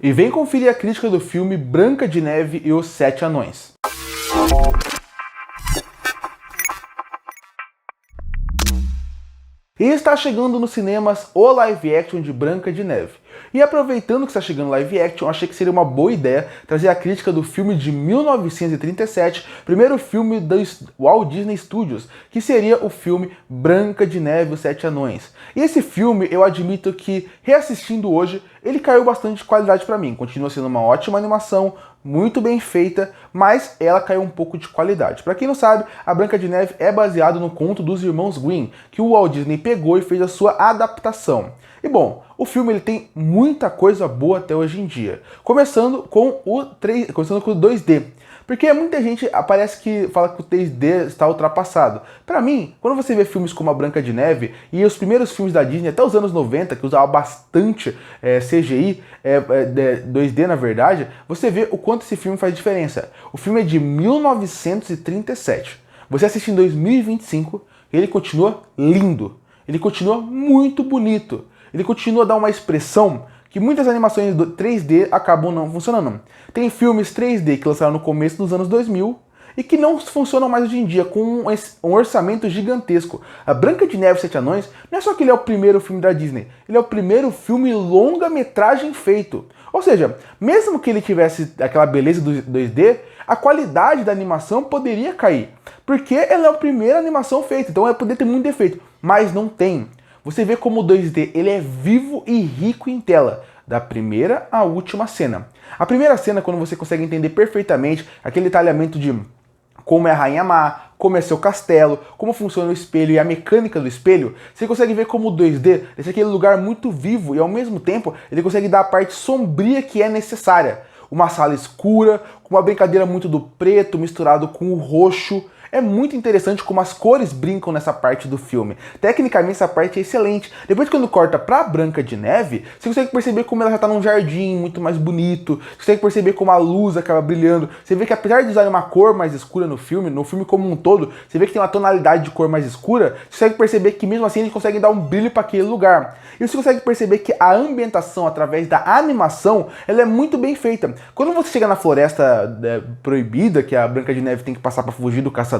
E vem conferir a crítica do filme Branca de Neve e os Sete Anões. E está chegando nos cinemas o live action de Branca de Neve. E aproveitando que está chegando live action, achei que seria uma boa ideia trazer a crítica do filme de 1937, primeiro filme do Walt Disney Studios, que seria o filme Branca de Neve e os Sete Anões. E esse filme, eu admito que, reassistindo hoje, ele caiu bastante de qualidade para mim. Continua sendo uma ótima animação, muito bem feita, mas ela caiu um pouco de qualidade. Para quem não sabe, a Branca de Neve é baseado no conto dos irmãos Grimm, que o Walt Disney pegou e fez a sua adaptação. E bom, o filme ele tem muita coisa boa até hoje em dia, começando com o 2D. Porque muita gente parece que fala que o 3D está ultrapassado. Para mim, quando você vê filmes como a Branca de Neve e os primeiros filmes da Disney, até os anos 90, que usava bastante CGI, 2D na verdade, você vê o quanto esse filme faz diferença. O filme é de 1937. Você assiste em 2025 e ele continua lindo. Ele continua muito bonito. Ele continua a dar uma expressão que muitas animações 3D acabam não funcionando. Tem filmes 3D que lançaram no começo dos anos 2000 e que não funcionam mais hoje em dia, com um orçamento gigantesco. A Branca de Neve e Sete Anões não é só que ele é o primeiro filme da Disney, ele é o primeiro filme longa-metragem feito. Ou seja, mesmo que ele tivesse aquela beleza do 2D, a qualidade da animação poderia cair, porque ela é a primeira animação feita, então ela poderia ter muito defeito, mas não tem. Você vê como o 2D ele é vivo e rico em tela, da primeira à última cena. A primeira cena, quando você consegue entender perfeitamente aquele detalhamento de como é a Rainha Má, como é seu castelo, como funciona o espelho e a mecânica do espelho, você consegue ver como o 2D deixa aquele lugar muito vivo e ao mesmo tempo ele consegue dar a parte sombria que é necessária. Uma sala escura, com uma brincadeira muito do preto misturado com o roxo. É muito interessante como as cores brincam nessa parte do filme. Tecnicamente essa parte é excelente. Depois quando corta pra Branca de Neve, você consegue perceber como ela já tá num jardim muito mais bonito. Você consegue perceber como a luz acaba brilhando. Você vê que apesar de usar uma cor mais escura no filme como um todo, você vê que tem uma tonalidade de cor mais escura. Você consegue perceber que mesmo assim eles conseguem dar um brilho para aquele lugar. E você consegue perceber que a ambientação através da animação, ela é muito bem feita. Quando você chega na floresta proibida, que a Branca de Neve tem que passar para fugir do caçador,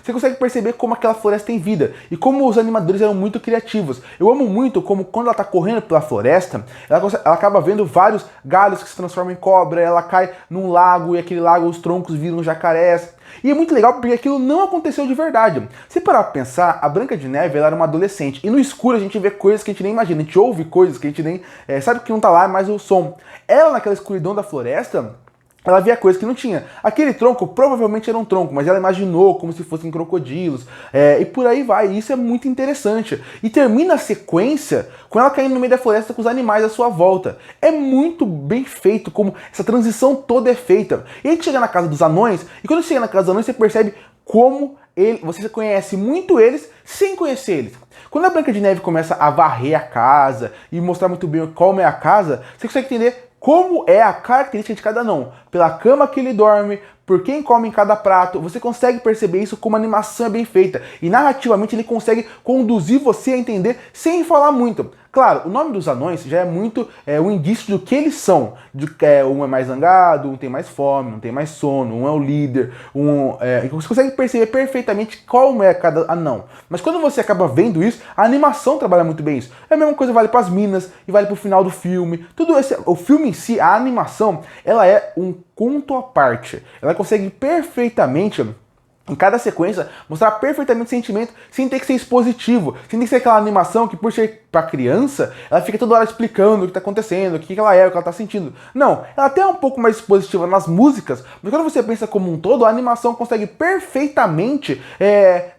você consegue perceber como aquela floresta tem vida e como os animadores eram muito criativos. Eu amo muito como quando ela está correndo pela floresta, ela acaba vendo vários galhos que se transformam em cobra, ela cai num lago e aquele lago, os troncos viram jacarés. E é muito legal porque aquilo não aconteceu de verdade. Se parar pra pensar, a Branca de Neve ela era uma adolescente. E no escuro a gente vê coisas que a gente nem imagina. A gente ouve coisas que a gente nem sabe que não tá lá, mas o som. Ela naquela escuridão da floresta, ela via coisas que não tinha. Aquele tronco provavelmente era um tronco, mas ela imaginou como se fossem crocodilos. E por aí vai. E isso é muito interessante. E termina a sequência com ela caindo no meio da floresta com os animais à sua volta. É muito bem feito como essa transição toda é feita. E a gente chega na casa dos anões, e quando chega na casa dos anões você percebe como você conhece muito eles sem conhecer eles. Quando a Branca de Neve começa a varrer a casa e mostrar muito bem como é a casa, você consegue entender como é a característica de cada anão. Pela cama que ele dorme, por quem come em cada prato, você consegue perceber isso como a animação é bem feita. E narrativamente ele consegue conduzir você a entender sem falar muito. Claro, o nome dos anões já é muito um indício do que eles são. Um é mais zangado, um tem mais fome, um tem mais sono, um é o líder. Você consegue perceber perfeitamente qual é cada anão. Mas quando você acaba vendo isso, a animação trabalha muito bem isso. A mesma coisa vale para as minas e vale para o final do filme. O filme em si, a animação, ela é um conto à parte. Ela consegue perfeitamente, em cada sequência, mostrar perfeitamente o sentimento sem ter que ser expositivo, sem ter que ser aquela animação que, por ser pra criança, ela fica toda hora explicando o que tá acontecendo, o que ela é, o que ela tá sentindo. Não, ela até é um pouco mais expositiva nas músicas, mas quando você pensa como um todo, a animação consegue perfeitamente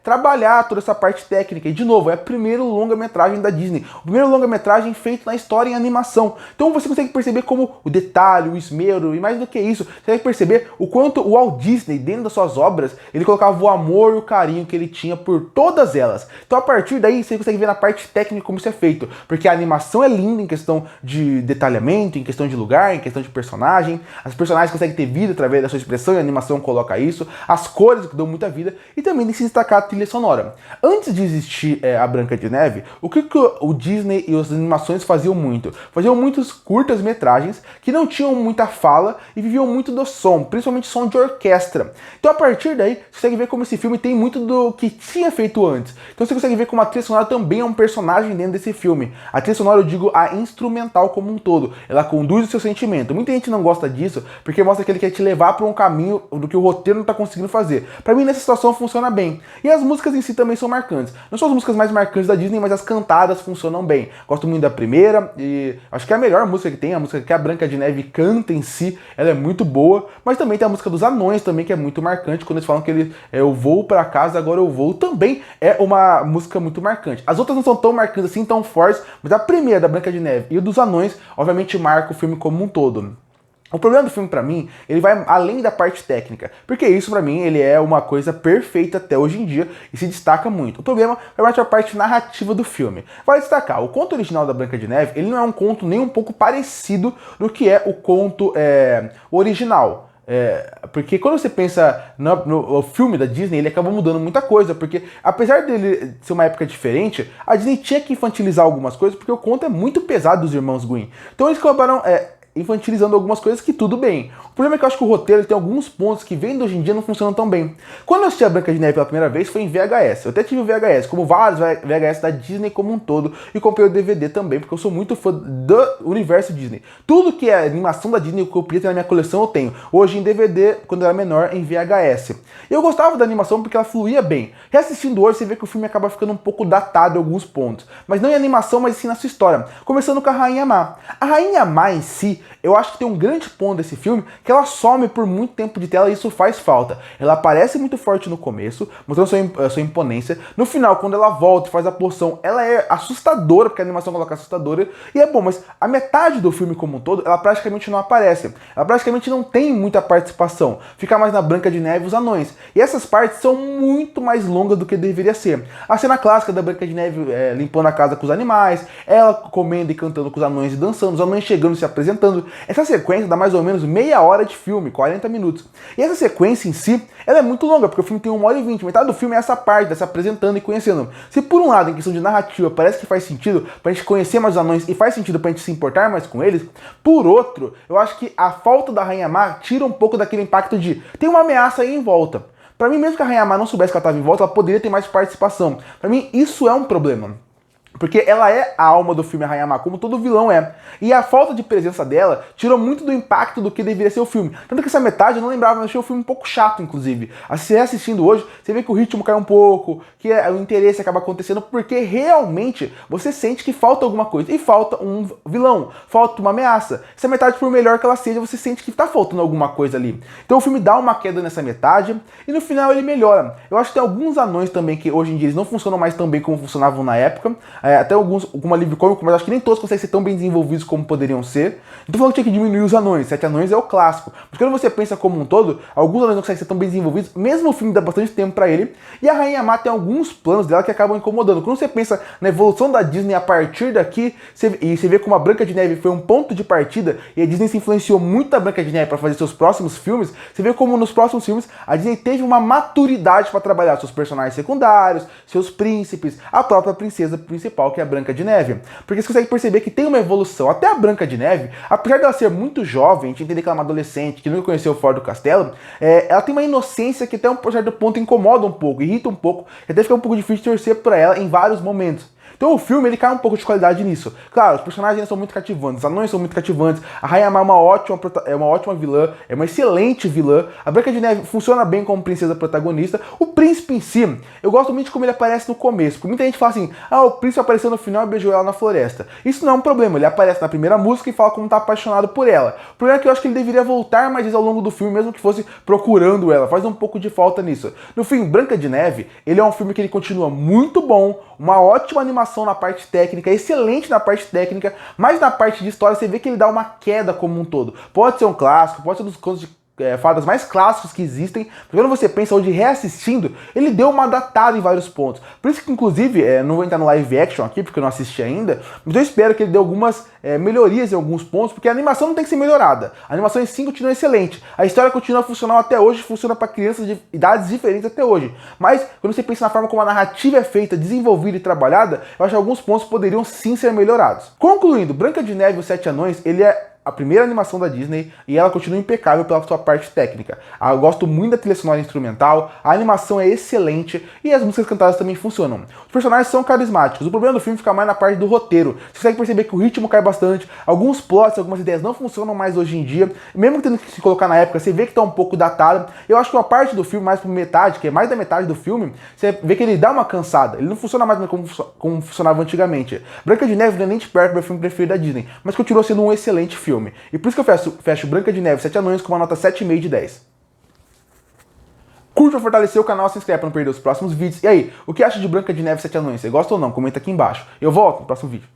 trabalhar toda essa parte técnica. E, de novo, é o primeiro longa-metragem da Disney, o primeiro longa-metragem feito na história em animação. Então você consegue perceber como o detalhe, o esmero, e mais do que isso, você consegue perceber o quanto o Walt Disney, dentro das suas obras, ele colocava colocava o amor e o carinho que ele tinha por todas elas. Então a partir daí você consegue ver na parte técnica como isso é feito, porque a animação é linda em questão de detalhamento, em questão de lugar, em questão de personagem, as personagens conseguem ter vida através da sua expressão e a animação coloca isso, as cores que dão muita vida e também tem que se destacar a trilha sonora. Antes de existir a Branca de Neve, o que o Disney e as animações faziam muito? Faziam muitos curtas-metragens que não tinham muita fala e viviam muito do som, principalmente som de orquestra. Então a partir daí você consegue ver como esse filme tem muito do que tinha feito antes. Então você consegue ver como a trilha sonora também é um personagem dentro desse filme. A trilha sonora, eu digo a instrumental como um todo, ela conduz o seu sentimento. Muita gente não gosta disso porque mostra que ele quer te levar para um caminho do que o roteiro não está conseguindo fazer. Para mim nessa situação funciona bem. E as músicas em si também são marcantes. Não são as músicas mais marcantes da Disney, mas as cantadas funcionam bem. Gosto muito da primeira e acho que é a melhor música que tem, a música que a Branca de Neve canta em si, ela é muito boa, mas também tem a música dos anões também, que é muito marcante, quando eles falam que eu vou para casa, agora eu vou, também é uma música muito marcante. As outras não são tão marcantes assim, tão fortes, mas a primeira da Branca de Neve e o dos anões, obviamente marca o filme como um todo. O problema do filme pra mim, ele vai além da parte técnica, porque isso pra mim ele é uma coisa perfeita até hoje em dia e se destaca muito. O problema é mais a parte narrativa do filme. Vai destacar, o conto original da Branca de Neve, ele não é um conto nem um pouco parecido do que é o conto original. Porque quando você pensa no filme da Disney, ele acabou mudando muita coisa, porque apesar dele ser uma época diferente, a Disney tinha que infantilizar algumas coisas, porque o conto é muito pesado dos irmãos Grimm. Então eles acabaram infantilizando algumas coisas que tudo bem. O problema é que eu acho que o roteiro tem alguns pontos que vendo hoje em dia não funcionam tão bem. Quando eu assisti a Branca de Neve pela primeira vez foi em VHS. Eu até tive o VHS, como vários VHS da Disney como um todo, e comprei o DVD também, porque eu sou muito fã do universo Disney. Tudo que é animação da Disney que eu podia ter na minha coleção eu tenho. Hoje em DVD, quando eu era menor, em VHS. Eu gostava da animação porque ela fluía bem. Reassistindo hoje, você vê que o filme acaba ficando um pouco datado em alguns pontos. Mas não em animação, mas sim na sua história. Começando com a Rainha Má. A Rainha Má em si, eu acho que tem um grande ponto desse filme, que ela some por muito tempo de tela e isso faz falta. Ela aparece muito forte no começo, mostrando sua imponência. No final, quando ela volta e faz a poção, ela é assustadora, porque a animação coloca assustadora. E é bom, mas a metade do filme como um todo, ela praticamente não aparece. Ela praticamente não tem muita participação. Fica mais na Branca de Neve e os anões. E essas partes são muito mais longas do que deveria ser. A cena clássica da Branca de Neve limpando a casa com os animais, ela comendo e cantando com os anões e dançando, os anões chegando e se apresentando. Essa sequência dá mais ou menos meia hora de filme, 40 minutos. E essa sequência em si, ela é muito longa, porque o filme tem 1h20. Metade do filme é essa parte, dessa apresentando e conhecendo. Se por um lado, em questão de narrativa, parece que faz sentido pra gente conhecer mais os anões e faz sentido pra gente se importar mais com eles, por outro, eu acho que a falta da Rainha Má tira um pouco daquele impacto de tem uma ameaça aí em volta. Pra mim, mesmo que a Rainha Má não soubesse que ela estava em volta, ela poderia ter mais participação. Pra mim, isso é um problema. Porque ela é a alma do filme, a Rainha Má, como todo vilão é. E a falta de presença dela tirou muito do impacto do que deveria ser o filme. Tanto que essa metade eu não lembrava, mas achei o filme um pouco chato, inclusive. Assim, assistindo hoje, você vê que o ritmo cai um pouco, que o interesse acaba acontecendo, porque realmente você sente que falta alguma coisa. E falta um vilão, falta uma ameaça. Essa metade, por melhor que ela seja, você sente que tá faltando alguma coisa ali. Então o filme dá uma queda nessa metade, e no final ele melhora. Eu acho que tem alguns anões também que hoje em dia eles não funcionam mais tão bem como funcionavam na época. Até alguns com alívio cômico, mas acho que nem todos conseguem ser tão bem desenvolvidos como poderiam ser. Então falando que tinha que diminuir os anões. 7 anões é o clássico. Mas quando você pensa como um todo, alguns anões não conseguem ser tão bem desenvolvidos, mesmo o filme dá bastante tempo pra ele. E a Rainha Má tem alguns planos dela que acabam incomodando. Quando você pensa na evolução da Disney a partir daqui, você vê como a Branca de Neve foi um ponto de partida e a Disney se influenciou muito da Branca de Neve para fazer seus próximos filmes, você vê como nos próximos filmes a Disney teve uma maturidade para trabalhar seus personagens secundários, seus príncipes, a própria princesa principal, que é a Branca de Neve. Porque você consegue perceber que tem uma evolução. Até a Branca de Neve, apesar dela ser muito jovem, a gente entender que ela é uma adolescente, que nunca conheceu fora do castelo, ela tem uma inocência que até um certo ponto incomoda um pouco, irrita um pouco, e até fica um pouco difícil de torcer por ela em vários momentos. Então o filme ele cai um pouco de qualidade nisso. Claro, os personagens são muito cativantes, os anões são muito cativantes, a Rainha Má é uma ótima vilã, é uma excelente vilã, a Branca de Neve funciona bem como princesa protagonista, o príncipe em si, eu gosto muito de como ele aparece no começo, porque muita gente fala assim, o príncipe apareceu no final e beijou ela na floresta. Isso não é um problema, ele aparece na primeira música e fala como tá apaixonado por ela. O problema é que eu acho que ele deveria voltar mais vezes ao longo do filme, mesmo que fosse procurando ela, faz um pouco de falta nisso. No fim, Branca de Neve, ele é um filme que ele continua muito bom, uma ótima animação na parte técnica, excelente na parte técnica, mas na parte de história você vê que ele dá uma queda como um todo. Pode ser um clássico, pode ser dos contos fadas mais clássicos que existem. Quando você pensa hoje reassistindo, ele deu uma datada em vários pontos. Por isso que, inclusive, não vou entrar no live action aqui, porque eu não assisti ainda, mas eu espero que ele dê algumas melhorias em alguns pontos, porque a animação não tem que ser melhorada. A animação em si continua excelente. A história continua funcional até hoje, funciona para crianças de idades diferentes até hoje. Mas, quando você pensa na forma como a narrativa é feita, desenvolvida e trabalhada, eu acho que alguns pontos poderiam sim ser melhorados. Concluindo, Branca de Neve e os Sete Anões, ele é a primeira animação da Disney e ela continua impecável pela sua parte técnica. Eu gosto muito da trilha sonora instrumental, a animação é excelente e as músicas cantadas também funcionam. Os personagens são carismáticos, o problema do filme fica mais na parte do roteiro. Você consegue perceber que o ritmo cai bastante, alguns plots, algumas ideias não funcionam mais hoje em dia, mesmo tendo que se colocar na época, você vê que está um pouco datado. Eu acho que uma parte do filme, mais por metade, que é mais da metade do filme, você vê que ele dá uma cansada, ele não funciona mais como funcionava antigamente. Branca de Neve não é nem de perto meu filme preferido da Disney, mas continua sendo um excelente filme. E por isso que eu fecho Branca de Neve e Sete Anões com uma nota 7,5 de 10. Curte pra fortalecer o canal, se inscreve pra não perder os próximos vídeos. E aí, o que acha de Branca de Neve e Sete Anões? Você gosta ou não? Comenta aqui embaixo. Eu volto no próximo vídeo.